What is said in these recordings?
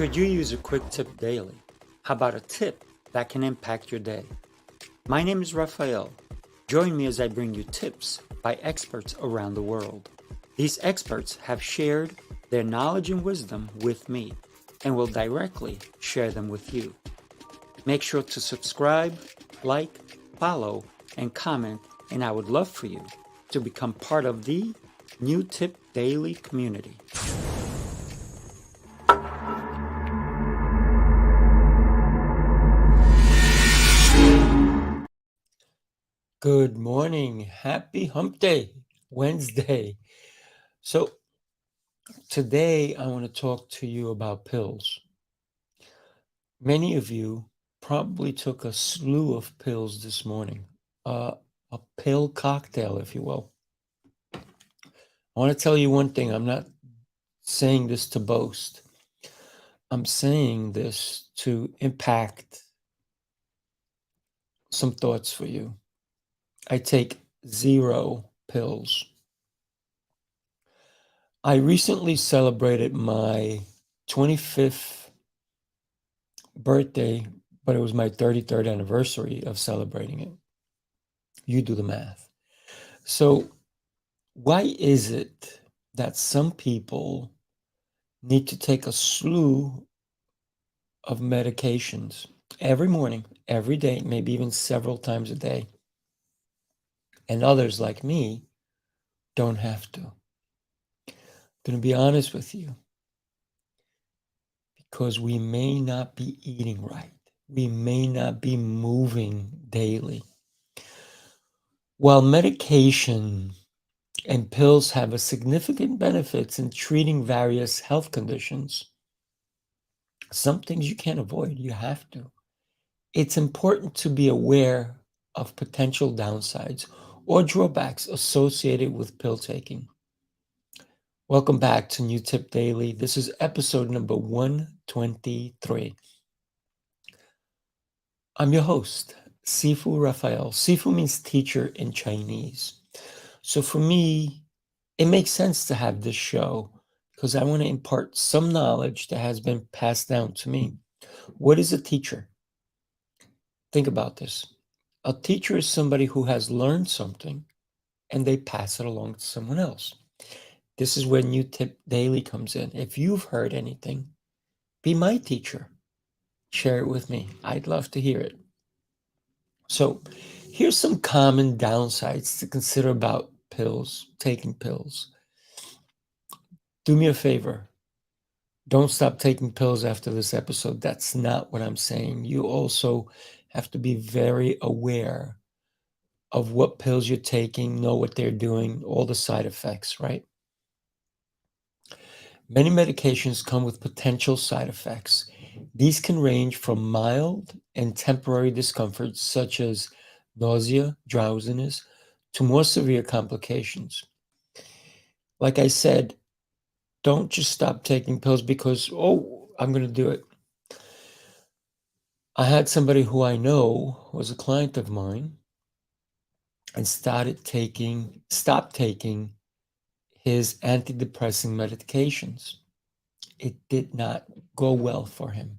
Could you use a quick tip daily? How about a tip that can impact your day? My name is Raphael. Join me as I bring you tips by experts around the world. These experts have shared their knowledge and wisdom with me and will directly share them with you. Make sure to subscribe, like, follow, and comment, and I would love for you to become part of the New Tip Daily community. Good morning. Happy Hump Day, Wednesday. So today I want to talk to you about pills. Many of you probably took a slew of pills this morning, a pill cocktail, if you will. I want to tell you one thing. I'm not saying this to boast. I'm saying this to impact some thoughts for you. I take 0 pills. I recently celebrated my 25th birthday, but it was my 33rd anniversary of celebrating it. You do the math. So why is it that some people need to take a slew of medications every morning, every day, maybe even several times a day, and others like me don't have to? I'm going to be honest with you, because we may not be eating right. We may not be moving daily. While medication and pills have a significant benefits in treating various health conditions, some things you can't avoid, you have to. It's important to be aware of potential downsides or drawbacks associated with pill taking. Welcome back to New Tip Daily. This is episode number 123. I'm your host, Sifu Raphael. Sifu means teacher in Chinese. So for me, it makes sense to have this show because I want to impart some knowledge that has been passed down to me. What is a teacher? Think about this. A teacher is somebody who has learned something and they pass it along to someone else. This is where New Tip Daily comes in. If you've heard anything, be my teacher. Share it with me. I'd love to hear it. So here's some common downsides to consider about pills, taking pills. Do me a favor. Don't stop taking pills after this episode. That's not what I'm saying. You also have to be very aware of what pills you're taking, know what they're doing, all the side effects, right? Many medications come with potential side effects. These can range from mild and temporary discomfort, such as nausea, drowsiness, to more severe complications. Like I said, don't just stop taking pills because, I'm going to do it. I had somebody who I know was a client of mine and stopped taking his antidepressant medications. It did not go well for him.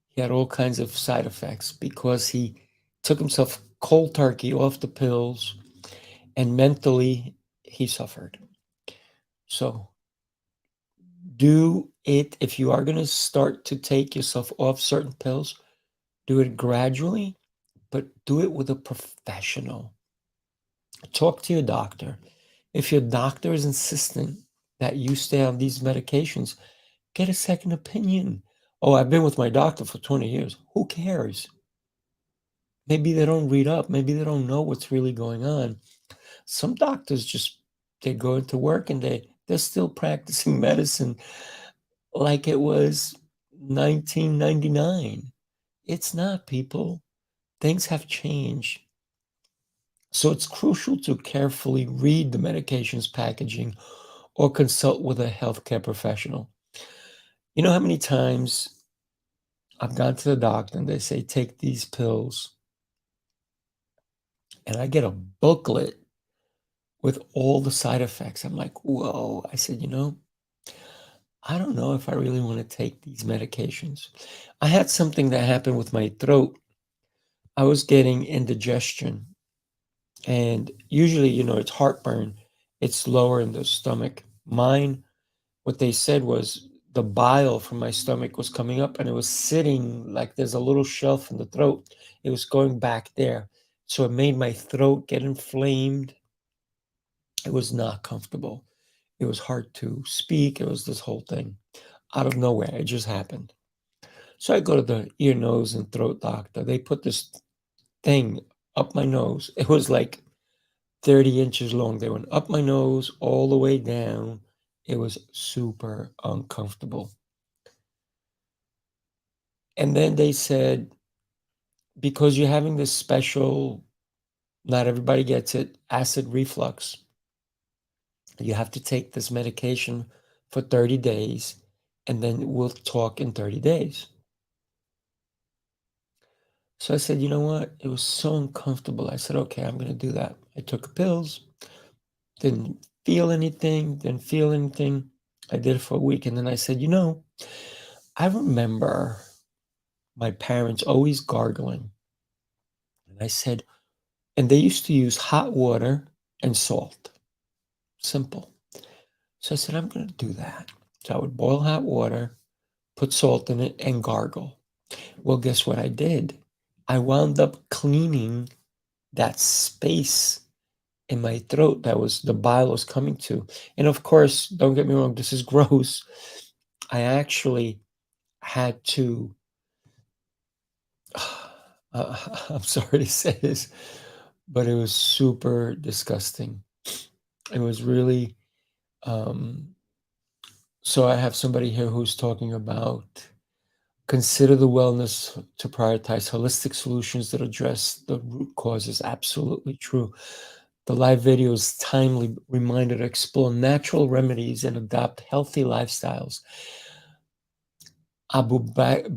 He had all kinds of side effects because he took himself cold turkey off the pills, and mentally he suffered. So do it. If you are going to start to take yourself off certain pills, do it gradually, but do it with a professional. Talk to your doctor. If your doctor is insistent that you stay on these medications, get a second opinion. Oh, I've been with my doctor for 20 years. Who cares? Maybe they don't read up. Maybe they don't know what's really going on. Some doctors they go into work and they're still practicing medicine like it was 1999. It's not, people. Things have changed. So it's crucial to carefully read the medication's packaging or consult with a healthcare professional. You know how many times I've gone to the doctor and they say, take these pills, and I get a booklet with all the side effects. I'm like, whoa. I said, I don't know if I really want to take these medications. I had something that happened with my throat. I was getting indigestion, and usually, it's heartburn. It's lower in the stomach. Mine, what they said was the bile from my stomach was coming up and it was sitting like there's a little shelf in the throat. It was going back there. So it made my throat get inflamed. It was not comfortable. It was hard to speak. It was this whole thing out of nowhere. It just happened. So I go to the ear, nose, and throat doctor. They put this thing up my nose. It was like 30 inches long. They went up my nose all the way down. It was super uncomfortable. And then they said, because you're having this special, not everybody gets it, acid reflux, you have to take this medication for 30 days, and then we'll talk in 30 days. So I said, you know what? It was so uncomfortable. I said, okay, I'm going to do that. I took pills, didn't feel anything, didn't feel anything. I did it for a week. And then I said, I remember my parents always gargling. And I said, and they used to use hot water and salt. Simple. So I said, I'm going to do that. So I would boil hot water, put salt in it, and gargle. Well, guess what I did? I wound up cleaning that space in my throat that was the bile was coming to. And of course, don't get me wrong, this is gross. I actually had to, I'm sorry to say this, but it was super disgusting. It was really, so I have somebody here who's talking about consider the wellness to prioritize holistic solutions that address the root causes. Absolutely true. The live video is timely reminder to explore natural remedies and adopt healthy lifestyles.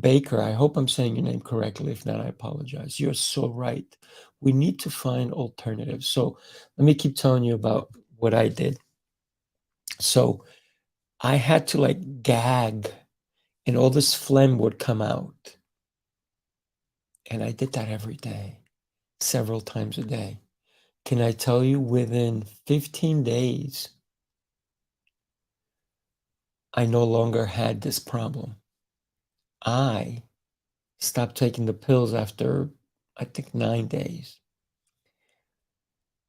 Baker, I hope I'm saying your name correctly. If not, I apologize. You're so right. We need to find alternatives. So let me keep telling you about what I did. So I had to like gag, and all this phlegm would come out. And I did that every day, several times a day. Can I tell you, within 15 days, I no longer had this problem. I stopped taking the pills after, I think, 9 days.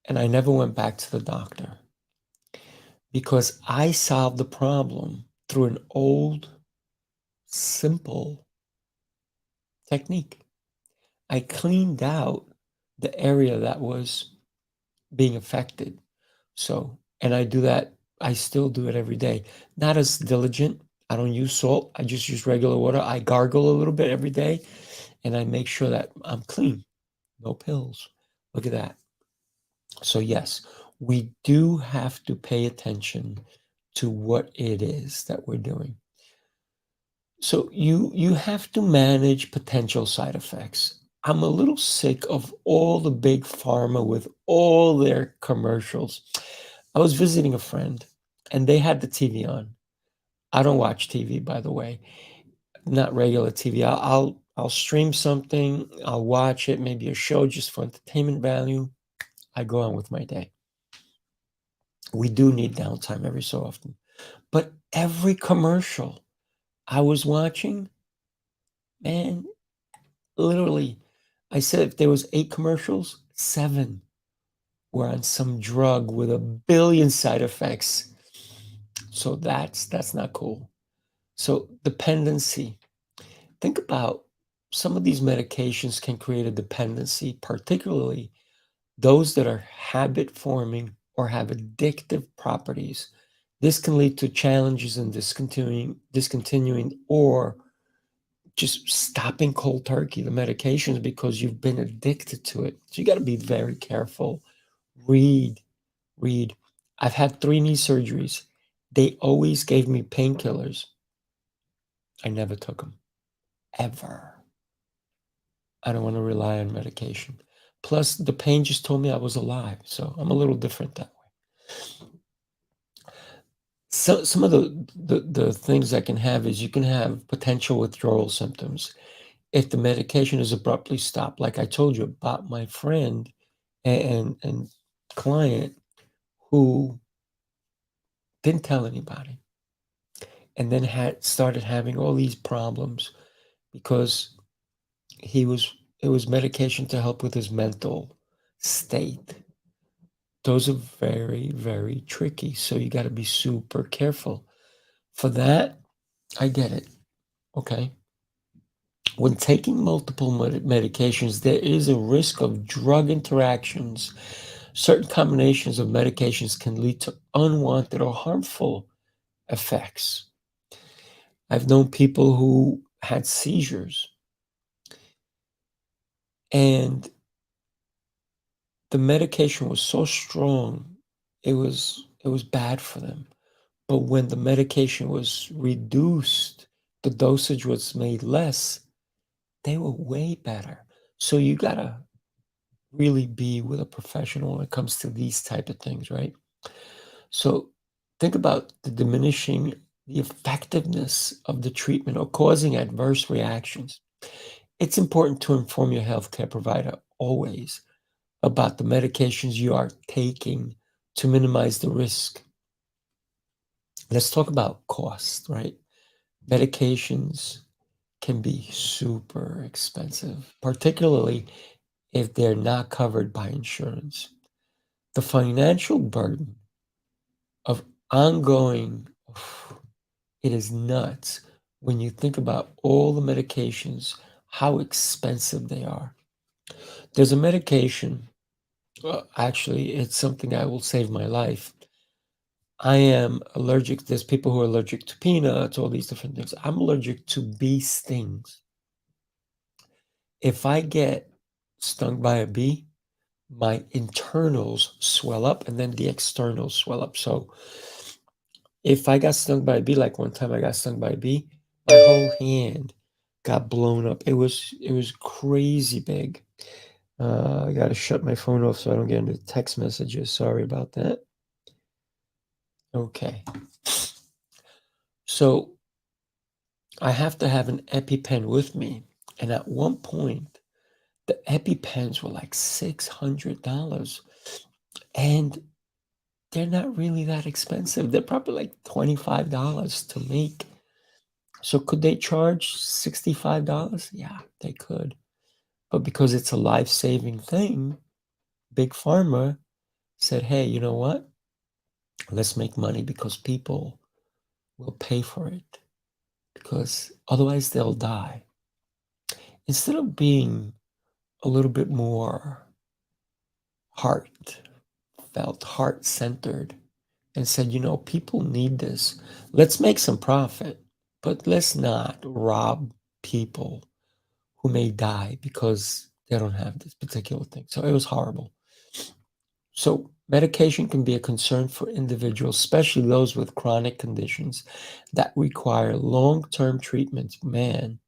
And I never went back to the doctor because I solved the problem through an old, simple technique. I cleaned out the area that was being affected. So, and I do that, I still do it every day. Not as diligent. I don't use salt. I just use regular water. I gargle a little bit every day, and I make sure that I'm clean. No pills. Look at that. So yes, we do have to pay attention to what it is that we're doing. So you have to manage potential side effects. I'm a little sick of all the big pharma with all their commercials. I was visiting a friend and they had the TV on. I don't watch TV, by the way, not regular TV. I'll stream something, I'll watch it, maybe a show just for entertainment value. I go on with my day. We do need downtime every so often. But every commercial I was watching, man, literally, I said if there was 8 commercials, 7 were on some drug with a billion side effects. So that's not cool. So dependency. Think about some of these medications can create a dependency, particularly those that are habit forming or have addictive properties. This can lead to challenges in discontinuing or just stopping cold turkey the medications because you've been addicted to it. So you got to be very careful. Read, read. I've had 3 knee surgeries. They always gave me painkillers. I never took them, ever. I don't want to rely on medication. Plus, the pain just told me I was alive. So I'm a little different that way. some of the things that can have is you can have potential withdrawal symptoms if the medication is abruptly stopped. Like I told you about my friend and client who didn't tell anybody and then had started having all these problems because he was it was medication to help with his mental state. Those are very, very tricky. So you got to be super careful. For that, I get it. Okay. When taking multiple medications, there is a risk of drug interactions. Certain combinations of medications can lead to unwanted or harmful effects. I've known people who had seizures and the medication was so strong, it was bad for them. But when the medication was reduced, the dosage was made less, they were way better. So you gotta really be with a professional when it comes to these type of things, right? So think about the effectiveness of the treatment or causing adverse reactions. It's important to inform your healthcare provider always about the medications you are taking to minimize the risk. Let's talk about cost, right? Medications can be super expensive, particularly if they're not covered by insurance. The financial burden of ongoing, it is nuts when you think about all the medications, how expensive they are. There's a medication, actually, it's something that will save my life. I am allergic. There's people who are allergic to peanuts, all these different things. I'm allergic to bee stings. If I get stung by a bee, my internals swell up and then the externals swell up. So if I got stung by a bee, like one time I got stung by a bee, my whole hand got blown up. It was crazy big. I got to shut my phone off so I don't get into text messages. Sorry about that. Okay. So I have to have an EpiPen with me. And at one point, the EpiPens were like $600. And they're not really that expensive. They're probably like $25 to make. So could they charge $65? Yeah, they could. But because it's a life-saving thing, Big Pharma said, hey, you know what? Let's make money because people will pay for it because otherwise they'll die. Instead of being a little bit more heart-centered, and said, people need this. Let's make some profit, but let's not rob people who may die because they don't have this particular thing. So it was horrible. So medication can be a concern for individuals, especially those with chronic conditions that require long-term treatments. Man,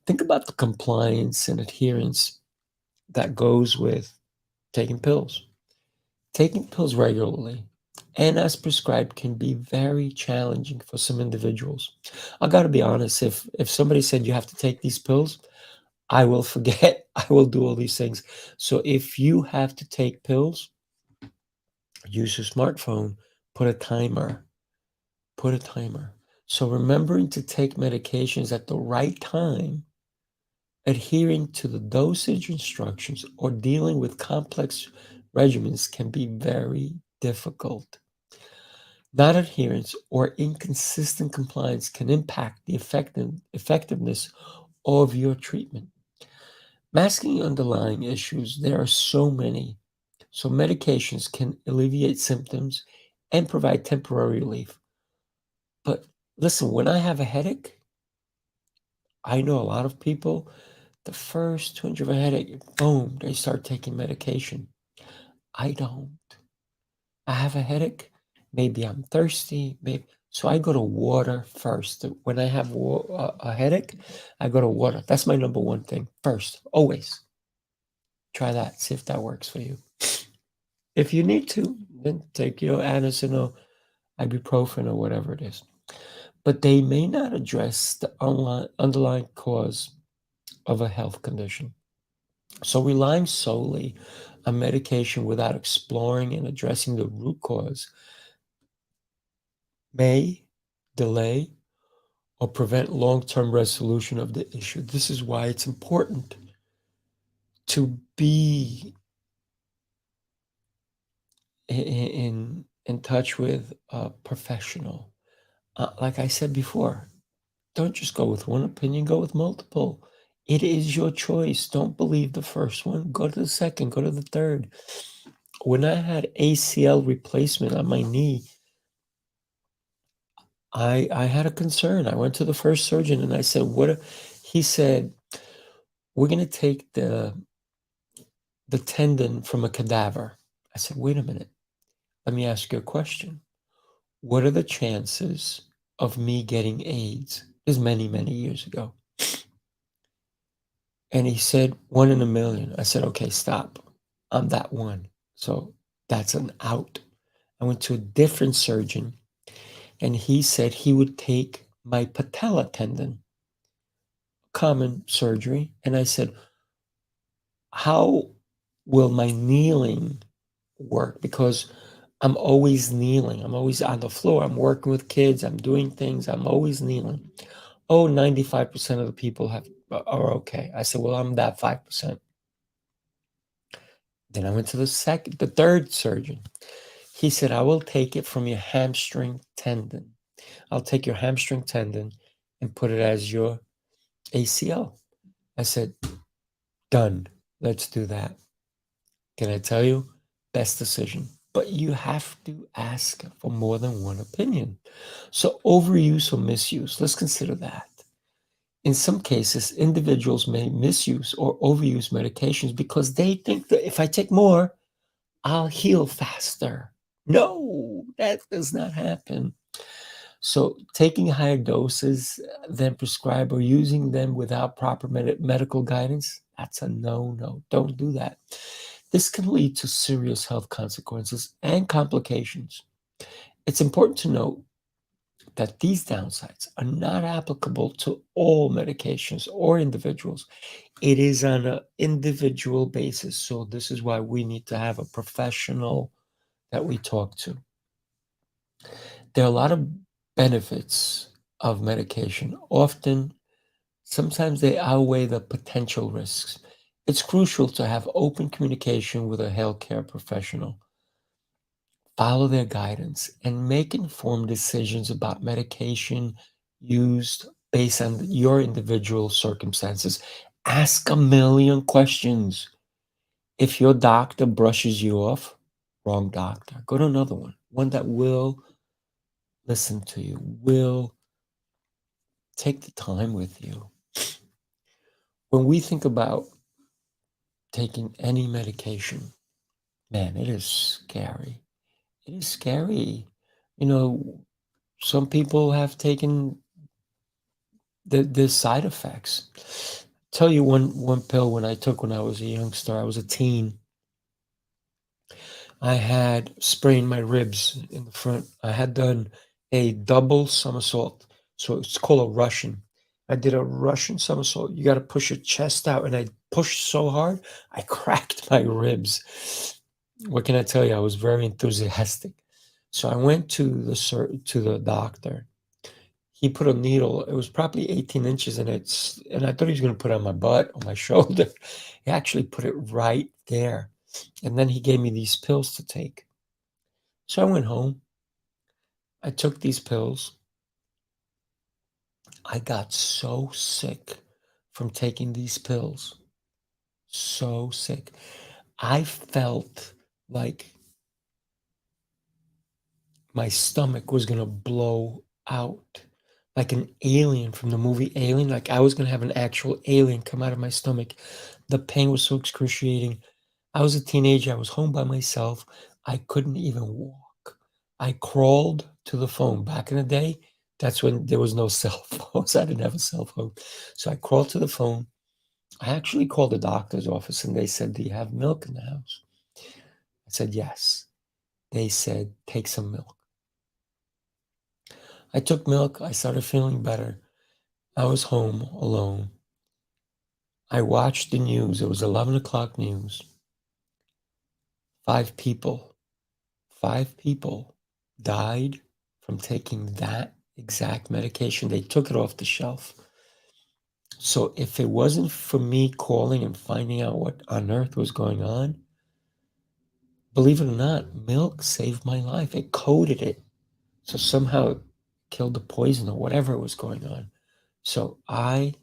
think about the compliance and adherence that goes with taking pills. Taking pills regularly and as prescribed can be very challenging for some individuals. I got to be honest, if somebody said you have to take these pills, I will forget. I will do all these things. So if you have to take pills, use your smartphone, put a timer. Put a timer. So remembering to take medications at the right time, adhering to the dosage instructions, or dealing with complex regimens can be very difficult. Non-adherence or inconsistent compliance can impact the effectiveness of your treatment. Masking underlying issues, there are so many. So medications can alleviate symptoms and provide temporary relief. But listen, when I have a headache, I know a lot of people, the first twinge of a headache, boom, they start taking medication. I don't. I have a headache, maybe I'm thirsty, maybe so I go to water first. When I have a headache, I go to water. That's my number one thing first, always. Try that, see if that works for you. If you need to, then take, Anacin ibuprofen or whatever it is. But they may not address the underlying cause of a health condition. So relying solely on medication without exploring and addressing the root cause may delay or prevent long-term resolution of the issue. This is why it's important to be in touch with a professional. Like I said before, don't just go with one opinion, go with multiple. It is your choice. Don't believe the first one. Go to the second, go to the third. When I had ACL replacement on my knee, I had a concern. I went to the first surgeon and I said, he said, we're going to take the tendon from a cadaver. I said, wait a minute. Let me ask you a question. What are the chances of me getting AIDS? This is many, many years ago. And he said, 1 in a million. I said, okay, stop. I'm that one. So that's an out. I went to a different surgeon and he said he would take my patella tendon, common surgery. And I said, how will my kneeling work? Because I'm always kneeling. I'm always on the floor. I'm working with kids. I'm doing things. I'm always kneeling. Oh, 95% of the people are okay. I said, well, I'm that 5%. Then I went to the third surgeon. He said, I will take it from your hamstring tendon. I'll take your hamstring tendon and put it as your ACL. I said, done. Let's do that. Can I tell you? Best decision. But you have to ask for more than one opinion. So overuse or misuse, let's consider that. In some cases, individuals may misuse or overuse medications because they think that if I take more, I'll heal faster. No, that does not happen. So taking higher doses than prescribed or using them without proper medical guidance, that's a no-no. Don't do that. This can lead to serious health consequences and complications. It's important to note that these downsides are not applicable to all medications or individuals. It is on an individual basis. So this is why we need to have a professional that we talk to. There are a lot of benefits of medication. Sometimes they outweigh the potential risks. It's crucial to have open communication with a healthcare professional. Follow their guidance and make informed decisions about medication used based on your individual circumstances. Ask a million questions. If your doctor brushes you off, wrong doctor. Go to another one that will listen to you, will take the time with you. When we think about taking any medication, man, it is scary. It is scary. Some people have taken the side effects. Tell you one pill when I was a youngster, I was a teen. I had sprained my ribs in the front. I had done a double somersault. So it's called a Russian. I did a Russian somersault. You got to push your chest out. And I pushed so hard, I cracked my ribs. What can I tell you? I was very enthusiastic. So I went to the doctor. He put a needle. It was probably 18 inches and I thought he was going to put it on my butt, on my shoulder. He actually put it right there. And then he gave me these pills to take. So I went home. I took these pills. I got so sick from taking these pills. So sick. I felt like my stomach was going to blow out like an alien from the movie Alien. Like I was going to have an actual alien come out of my stomach. The pain was so excruciating. I was a teenager. I was home by myself. I couldn't even walk. I crawled to the phone. Back in the day, that's when there was no cell phones. I didn't have a cell phone. So I crawled to the phone. I actually called the doctor's office and they said, do you have milk in the house? I said, yes. They said, take some milk. I took milk. I started feeling better. I was home alone. I watched the news. It was 11 o'clock news. Five people died from taking that exact medication. They took it off the shelf. So if it wasn't for me calling and finding out what on earth was going on, believe it or not, milk saved my life. It coated it. So somehow it killed the poison or whatever was going on. So I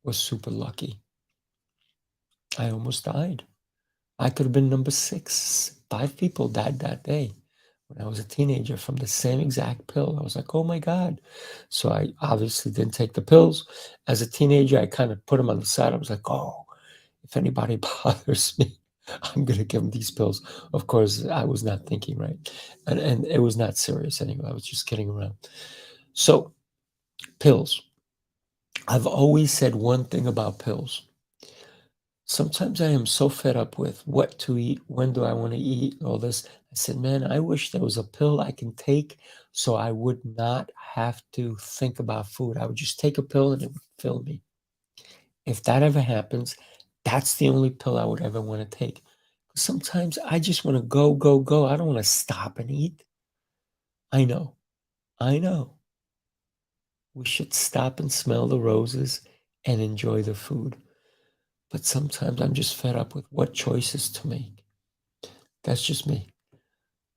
was super lucky. I almost died. I could have been number 6. 5 people died that day when I was a teenager from the same exact pill. I was like, oh my God. So I obviously didn't take the pills. As a teenager, I kind of put them on the side. I was like, oh, if anybody bothers me, I'm going to give them these pills. Of course, I was not thinking right. And it was not serious anyway. I was just kidding around. So pills. I've always said one thing about pills. Sometimes I am so fed up with what to eat, when do I want to eat, all this. I said, man, I wish there was a pill I can take so I would not have to think about food. I would just take a pill and it would fill me. If that ever happens, that's the only pill I would ever want to take. Sometimes I just want to go, go, go. I don't want to stop and eat. I know. We should stop and smell the roses and enjoy the food. But sometimes I'm just fed up with what choices to make. That's just me.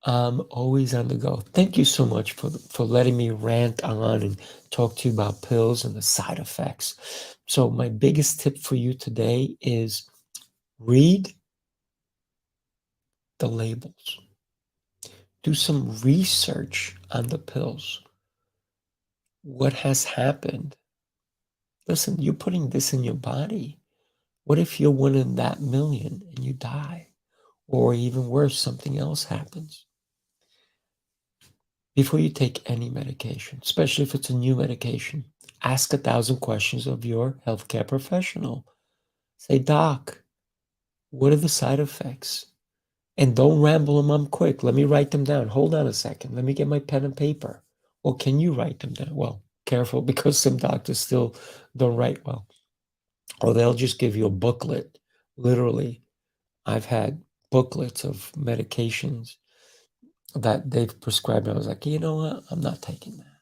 I'm always on the go. Thank you so much for letting me rant on and talk to you about pills and the side effects. So my biggest tip for you today is read the labels. Do some research on the pills. What has happened? Listen, you're putting this in your body. What if you're one in that million and you die? Or even worse, something else happens. Before you take any medication, especially if it's a new medication, ask 1,000 questions of your healthcare professional. Say, Doc, what are the side effects? And don't ramble them on quick. Let me write them down. Hold on a second. Let me get my pen and paper. Or can you write them down? Well, careful, because some doctors still don't write well. Or they'll just give you a booklet. Literally, I've had booklets of medications that they've prescribed. I was like, you know what? I'm not taking that.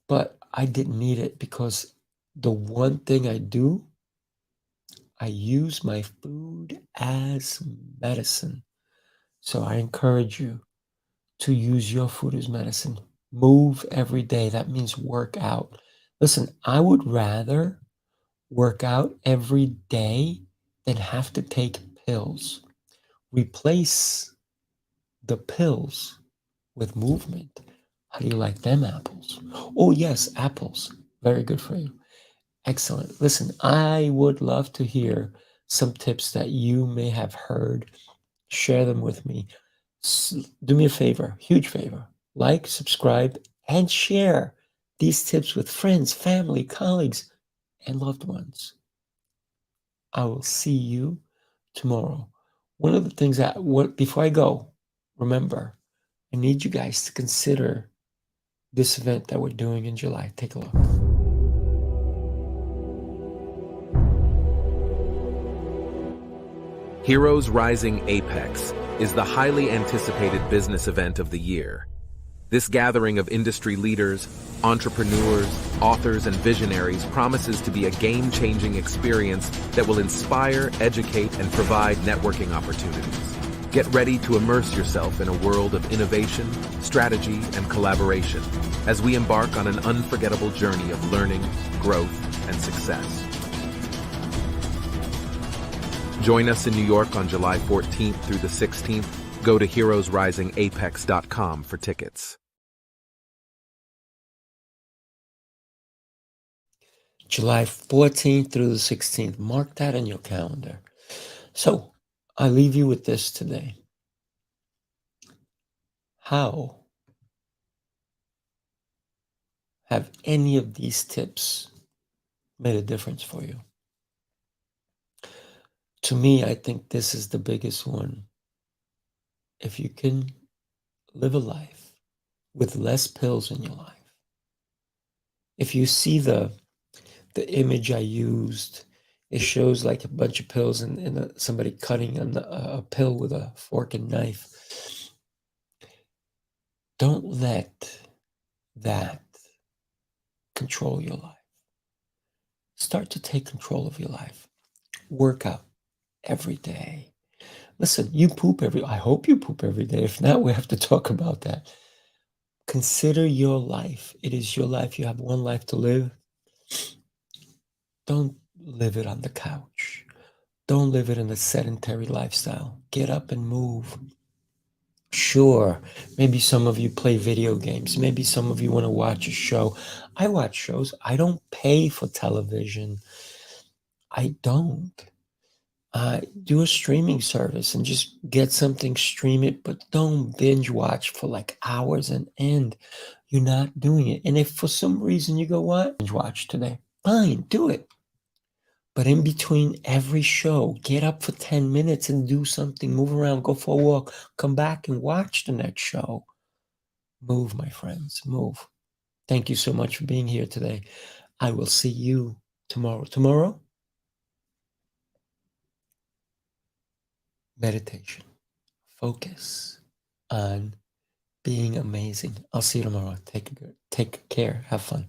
But I didn't need it because the one thing I do, I use my food as medicine. So I encourage you to use your food as medicine. Move every day. That means work out. Listen, I would rather work out every day than have to take pills. Replace the pills with movement. How do you like them apples? Oh, yes, apples. Very good for you. Excellent. Listen, I would love to hear some tips that you may have heard. Share them with me. Do me a favor, huge favor. Like, subscribe, and share these tips with friends, family, colleagues, and loved ones. I will see you tomorrow. One of the things before I go, remember, I need you guys to consider this event that we're doing in July. Take a look. Heroes Rising Apex is the highly anticipated business event of the year. This gathering of industry leaders, entrepreneurs, authors, and visionaries promises to be a game-changing experience that will inspire, educate, and provide networking opportunities. Get ready to immerse yourself in a world of innovation, strategy, and collaboration as we embark on an unforgettable journey of learning, growth, and success. Join us in New York on July 14th through the 16th. Go to heroesrisingapex.com for tickets. July 14th through the 16th. Mark that in your calendar. So I leave you with this today. How have any of these tips made a difference for you? To me, I think this is the biggest one. If you can live a life with less pills in your life. If you see the image I used, it shows like a bunch of pills and somebody cutting a pill with a fork and knife. Don't let that control your life. Start to take control of your life. Work out every day. Listen, you poop I hope you poop every day. If not, we have to talk about that. Consider your life. It is your life. You have one life to live. Don't live it on the couch. Don't live it in a sedentary lifestyle. Get up and move. Sure, maybe some of you play video games. Maybe some of you want to watch a show. I watch shows. I don't pay for television. I don't. Do a streaming service and just get something, stream it, but don't binge watch for like hours and end. You're not doing it. And if for some reason you go, what? Binge watch today. Fine, do it. But in between every show, get up for 10 minutes and do something. Move around, go for a walk, come back and watch the next show. Move, my friends, move. Thank you so much for being here today. I will see you tomorrow. Tomorrow, meditation. Focus on being amazing. I'll see you tomorrow. Take care. Have fun.